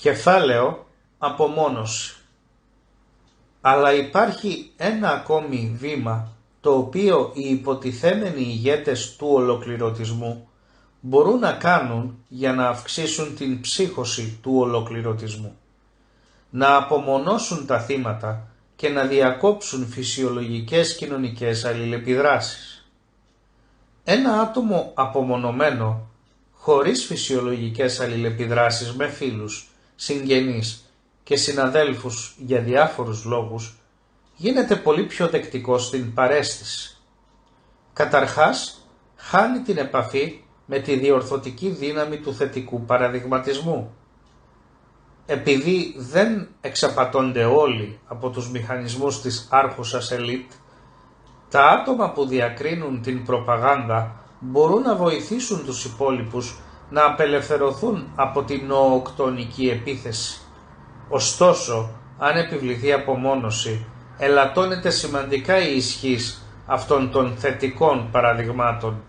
Κεφάλαιο απομόνωση. Αλλά υπάρχει ένα ακόμη βήμα το οποίο οι υποτιθέμενοι ηγέτες του ολοκληρωτισμού μπορούν να κάνουν για να αυξήσουν την ψύχωση του ολοκληρωτισμού. Να απομονώσουν τα θύματα και να διακόψουν φυσιολογικές κοινωνικές αλληλεπιδράσεις. Ένα άτομο απομονωμένο, χωρίς φυσιολογικές αλληλεπιδράσεις με φίλους, συγγενείς και συναδέλφους για διάφορους λόγους, γίνεται πολύ πιο δεκτικό στην παρέστηση. Καταρχάς, χάνει την επαφή με τη διορθωτική δύναμη του θετικού παραδειγματισμού. Επειδή δεν εξαπατώνται όλοι από τους μηχανισμούς της άρχουσας ελίτ, τα άτομα που διακρίνουν την προπαγάνδα μπορούν να βοηθήσουν τους υπόλοιπους να απελευθερωθούν από την νοοκτονική επίθεση. Ωστόσο, αν επιβληθεί απομόνωση, ελαττώνεται σημαντικά η ισχύς αυτών των θετικών παραδειγμάτων.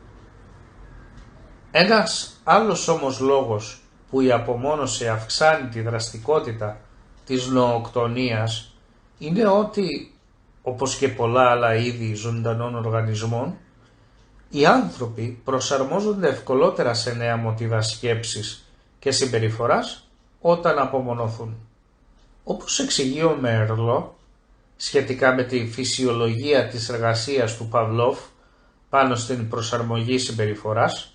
Ένας άλλος όμως λόγος που η απομόνωση αυξάνει τη δραστικότητα της νοοκτονίας είναι ότι, όπως και πολλά άλλα είδη ζωντανών οργανισμών, οι άνθρωποι προσαρμόζονται ευκολότερα σε νέα μοτίβα σκέψης και συμπεριφοράς όταν απομονωθούν. Όπως εξηγεί ο Μέρλο σχετικά με τη φυσιολογία της εργασίας του Παυλόφ πάνω στην προσαρμογή συμπεριφοράς,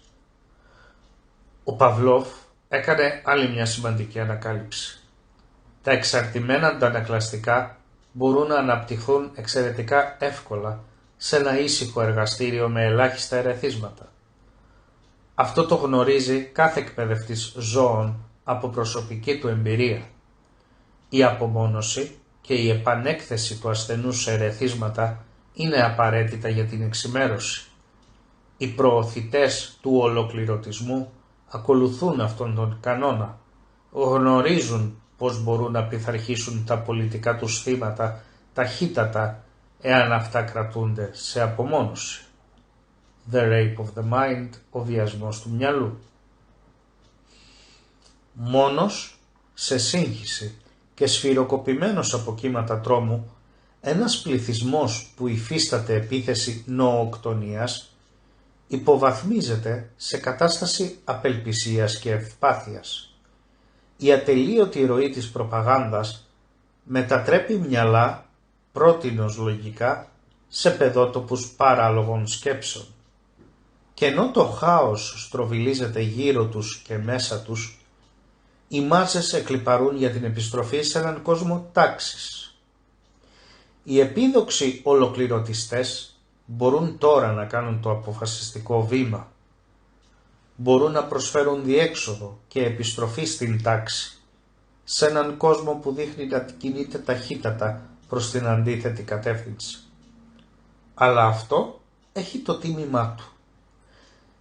ο Παυλόφ έκανε άλλη μια σημαντική ανακάλυψη. Τα εξαρτημένα αντανακλαστικά μπορούν να αναπτυχθούν εξαιρετικά εύκολα σε ένα ήσυχο εργαστήριο με ελάχιστα ερεθίσματα. Αυτό το γνωρίζει κάθε εκπαιδευτής ζώων από προσωπική του εμπειρία. Η απομόνωση και η επανέκθεση του ασθενού σε ερεθίσματα είναι απαραίτητα για την εξημέρωση. Οι προωθητές του ολοκληρωτισμού ακολουθούν αυτόν τον κανόνα. Γνωρίζουν πώς μπορούν να πειθαρχήσουν τα πολιτικά τους θύματα ταχύτατα εάν αυτά κρατούνται σε απομόνωση. The rape of the mind, ο βιασμός του μυαλού. Μόνος, σε σύγχυση και σφυροκοπημένος από κύματα τρόμου, ένας πληθυσμός που υφίσταται επίθεση νοοκτονίας υποβαθμίζεται σε κατάσταση απελπισίας και ευπάθειας. Η ατελείωτη ροή της προπαγάνδας μετατρέπει μυαλά, πρότινος λογικά, σε παιδότοπους παράλογων σκέψεων. Και ενώ το χάος στροβιλίζεται γύρω τους και μέσα τους, οι μάζες εκλιπαρούν για την επιστροφή σε έναν κόσμο τάξης. Οι επίδοξοι ολοκληρωτιστές μπορούν τώρα να κάνουν το αποφασιστικό βήμα. Μπορούν να προσφέρουν διέξοδο και επιστροφή στην τάξη, σε έναν κόσμο που δείχνει να κινείται ταχύτατα προς την αντίθετη κατεύθυνση. Αλλά αυτό έχει το τίμημά του.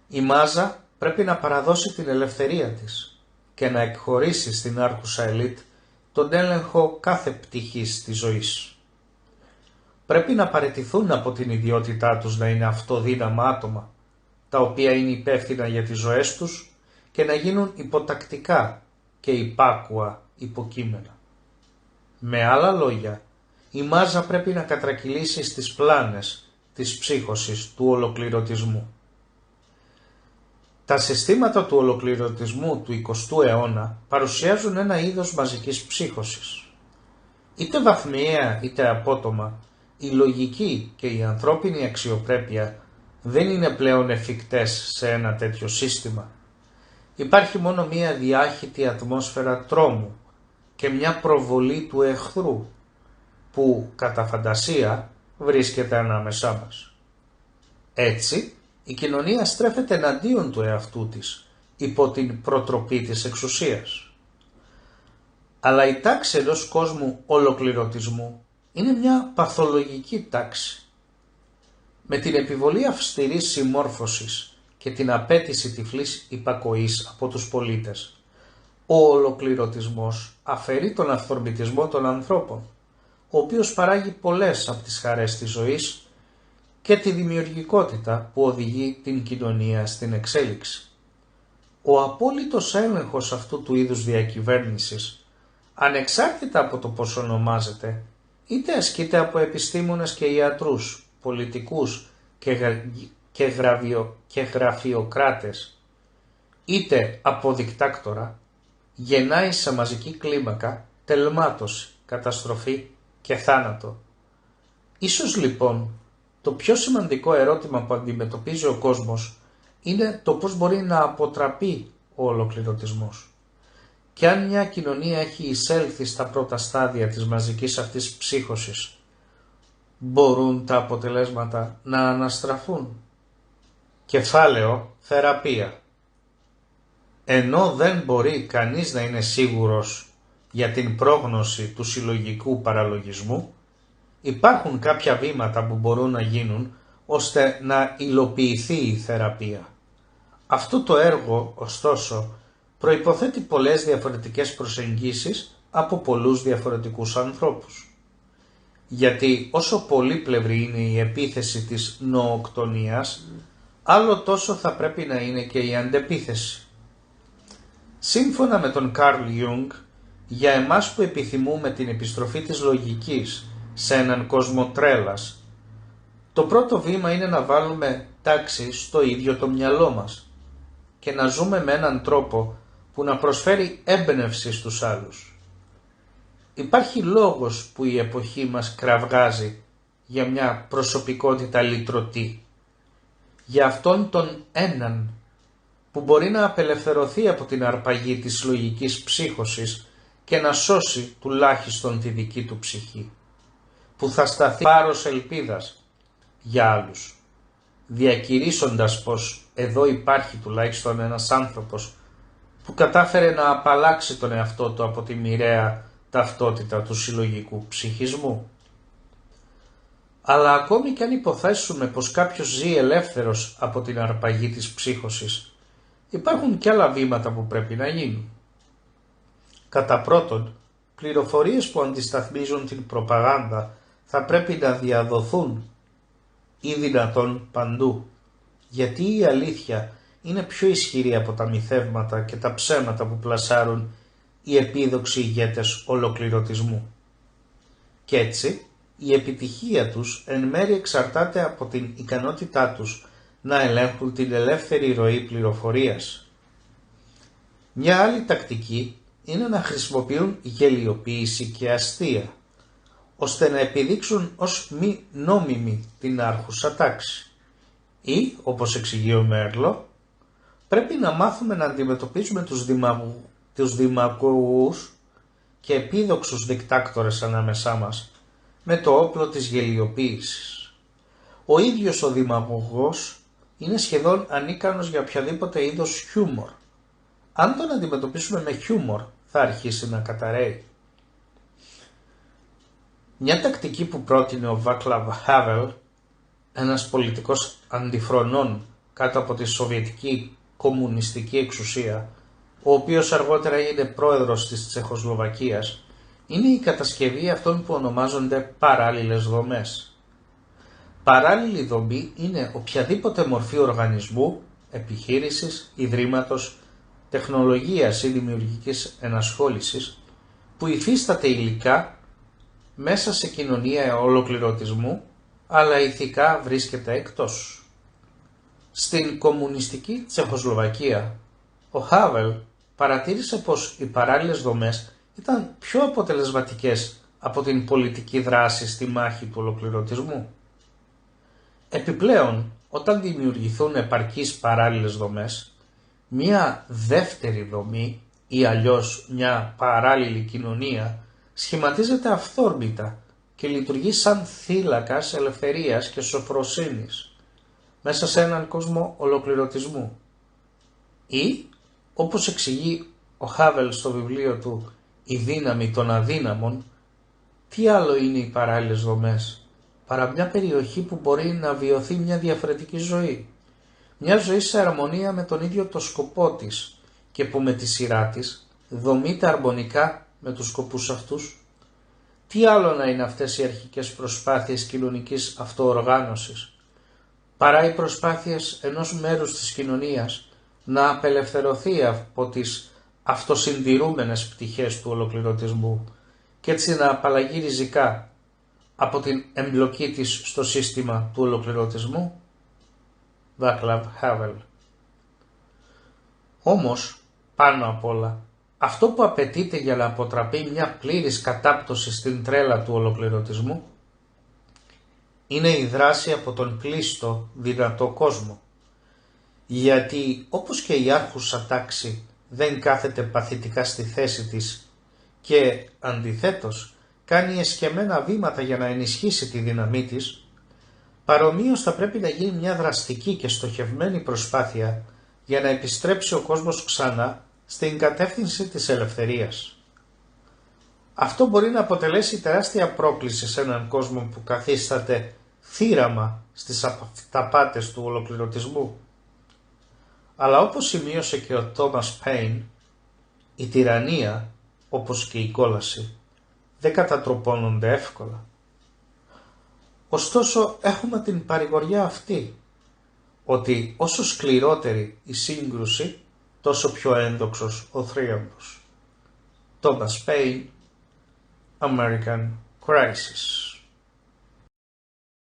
Η μάζα πρέπει να παραδώσει την ελευθερία της και να εκχωρήσει στην άρχουσα ελίτ τον έλεγχο κάθε πτυχής της ζωής. Πρέπει να παραιτηθούν από την ιδιότητά τους να είναι αυτοδύναμα άτομα, τα οποία είναι υπεύθυνα για τις ζωές τους και να γίνουν υποτακτικά και υπάκουα υποκείμενα. Με άλλα λόγια, η μάζα πρέπει να κατρακυλήσει στις πλάνες της ψύχωσης του ολοκληρωτισμού. Τα συστήματα του ολοκληρωτισμού του 20ου αιώνα παρουσιάζουν ένα είδος μαζικής ψύχωσης. Είτε βαθμιαία είτε απότομα, η λογική και η ανθρώπινη αξιοπρέπεια δεν είναι πλέον εφικτές σε ένα τέτοιο σύστημα. Υπάρχει μόνο μία διάχυτη ατμόσφαιρα τρόμου και μια προβολή του εχθρού που κατά φαντασία βρίσκεται ανάμεσά μας. Έτσι, η κοινωνία στρέφεται εναντίον του εαυτού της υπό την προτροπή της εξουσίας. Αλλά η τάξη ενός κόσμου ολοκληρωτισμού είναι μια παθολογική τάξη. Με την επιβολή αυστηρής συμμόρφωσης και την απέτηση τυφλής υπακοής από τους πολίτες, ο ολοκληρωτισμός αφαιρεί τον αυθορμητισμό των ανθρώπων, ο οποίος παράγει πολλές από τις χαρές της ζωής και τη δημιουργικότητα που οδηγεί την κοινωνία στην εξέλιξη. Ο απόλυτος έλεγχος αυτού του είδους διακυβέρνησης ανεξάρτητα από το πώς ονομάζεται, είτε ασκείται από επιστήμονες και ιατρούς, πολιτικούς και γραφειοκράτες, είτε από δικτάκτορα, γεννάει σε μαζική κλίμακα τελμάτωση, καταστροφή και θάνατο. Ίσως λοιπόν το πιο σημαντικό ερώτημα που αντιμετωπίζει ο κόσμος είναι το πώς μπορεί να αποτραπεί ο ολοκληρωτισμός. Και αν μια κοινωνία έχει εισέλθει στα πρώτα στάδια της μαζικής αυτής ψύχωσης, μπορούν τα αποτελέσματα να αναστραφούν. Κεφάλαιο θεραπεία. Ενώ δεν μπορεί κανείς να είναι σίγουρος για την πρόγνωση του συλλογικού παραλογισμού, υπάρχουν κάποια βήματα που μπορούν να γίνουν ώστε να υλοποιηθεί η θεραπεία. Αυτό το έργο, ωστόσο, προϋποθέτει πολλές διαφορετικές προσεγγίσεις από πολλούς διαφορετικούς ανθρώπους. Γιατί όσο πολύπλευρη είναι η επίθεση της νοοκτονίας, άλλο τόσο θα πρέπει να είναι και η αντεπίθεση. Σύμφωνα με τον Καρλ Ιούγκ, για εμάς που επιθυμούμε την επιστροφή της λογικής σε έναν κόσμο τρέλας, το πρώτο βήμα είναι να βάλουμε τάξη στο ίδιο το μυαλό μας και να ζούμε με έναν τρόπο που να προσφέρει έμπνευση στους άλλους. Υπάρχει λόγος που η εποχή μας κραυγάζει για μια προσωπικότητα λυτρωτή, για αυτόν τον έναν που μπορεί να απελευθερωθεί από την αρπαγή της λογικής ψύχωσης και να σώσει τουλάχιστον τη δική του ψυχή, που θα σταθεί φάρος ελπίδας για άλλους, διακηρύσσοντας πως εδώ υπάρχει τουλάχιστον ένας άνθρωπος που κατάφερε να απαλλάξει τον εαυτό του από τη μοιραία ταυτότητα του συλλογικού ψυχισμού. Αλλά ακόμη και αν υποθέσουμε πως κάποιος ζει ελεύθερος από την αρπαγή της ψύχωσης, υπάρχουν και άλλα βήματα που πρέπει να γίνουν. Κατά πρώτον, πληροφορίες που αντισταθμίζουν την προπαγάνδα θα πρέπει να διαδοθούν ή δυνατόν παντού, γιατί η αλήθεια είναι πιο ισχυρή από τα μυθεύματα και τα ψέματα που πλασάρουν οι επίδοξοι ηγέτες ολοκληρωτισμού. Κι έτσι, η επιτυχία τους εν μέρει εξαρτάται από την ικανότητά τους να ελέγχουν την ελεύθερη ροή πληροφορίας. Μια άλλη τακτική είναι να χρησιμοποιούν γελιοποίηση και αστεία, ώστε να επιδείξουν ως μη νόμιμη την άρχουσα τάξη. Ή, όπως εξηγεί ο Μέρλο, πρέπει να μάθουμε να αντιμετωπίζουμε τους δημαγωγούς και επίδοξους δικτάκτορες ανάμεσά μας με το όπλο της γελιοποίησης. Ο ίδιος ο δημαγωγός είναι σχεδόν ανίκανος για οποιαδήποτε είδος χιούμορ. Αν τον αντιμετωπίσουμε με χιούμορ, θα αρχίσει να καταραίει. Μια τακτική που πρότεινε ο Βάκλαβ Χάβελ, ένας πολιτικός αντιφρονών κάτω από τη σοβιετική κομμουνιστική εξουσία, ο οποίος αργότερα είναι πρόεδρος της Τσεχοσλοβακίας, είναι η κατασκευή αυτών που ονομάζονται παράλληλες δομές. Παράλληλη δομή είναι οποιαδήποτε μορφή οργανισμού, επιχείρησης, ιδρύματος, τεχνολογίας ή δημιουργικής ενασχόλησης που υφίσταται υλικά μέσα σε κοινωνία ολοκληρωτισμού, αλλά ηθικά βρίσκεται εκτός. Στην κομμουνιστική Τσεχοσλοβακία, ο Χάβελ παρατήρησε πως οι παράλληλες δομές ήταν πιο αποτελεσματικές από την πολιτική δράση στη μάχη του ολοκληρωτισμού. Επιπλέον, όταν δημιουργηθούν επαρκείς παράλληλες δομές, μια δεύτερη δομή ή αλλιώς μια παράλληλη κοινωνία σχηματίζεται αυθόρμητα και λειτουργεί σαν θύλακας ελευθερίας και σοφροσύνης μέσα σε έναν κόσμο ολοκληρωτισμού. Ή, όπως εξηγεί ο Χάβελ στο βιβλίο του «Η δύναμη των αδύναμων», τι άλλο είναι οι παράλληλες δομές παρά μια περιοχή που μπορεί να βιωθεί μια διαφορετική ζωή. Μια ζωή σε αρμονία με τον ίδιο το σκοπό της και που με τη σειρά της δομείται αρμονικά με τους σκοπούς αυτούς. Τι άλλο να είναι αυτές οι αρχικές προσπάθειες κοινωνικής αυτοοργάνωσης παρά οι προσπάθειες ενός μέρους της κοινωνίας να απελευθερωθεί από τις αυτοσυντηρούμενες πτυχές του ολοκληρωτισμού και έτσι να απαλλαγεί ριζικά από την εμπλοκή της στο σύστημα του ολοκληρωτισμού. Václav Havel. Όμως, πάνω απ' όλα, αυτό που απαιτείται για να αποτραπεί μια πλήρης κατάπτωση στην τρέλα του ολοκληρωτισμού είναι η δράση από τον πλήστο δυνατό κόσμο. Γιατί όπως και η άρχουσα τάξη δεν κάθεται παθητικά στη θέση της και αντιθέτως κάνει εσκεμμένα βήματα για να ενισχύσει τη δύναμή της, παρομοίως θα πρέπει να γίνει μια δραστική και στοχευμένη προσπάθεια για να επιστρέψει ο κόσμος ξανά στην κατεύθυνση της ελευθερίας. Αυτό μπορεί να αποτελέσει τεράστια πρόκληση σε έναν κόσμο που καθίσταται θύραμα στις αυταπάτες του ολοκληρωτισμού. Αλλά όπως σημείωσε και ο Τόμας Paine, η τυραννία, όπως και η κόλαση, δεν κατατροπώνονται εύκολα. Ωστόσο έχουμε την παρηγοριά αυτή, ότι όσο σκληρότερη η σύγκρουση, τόσο πιο ένδοξος ο θρίαμβος. Τόμας Paine, American Crisis.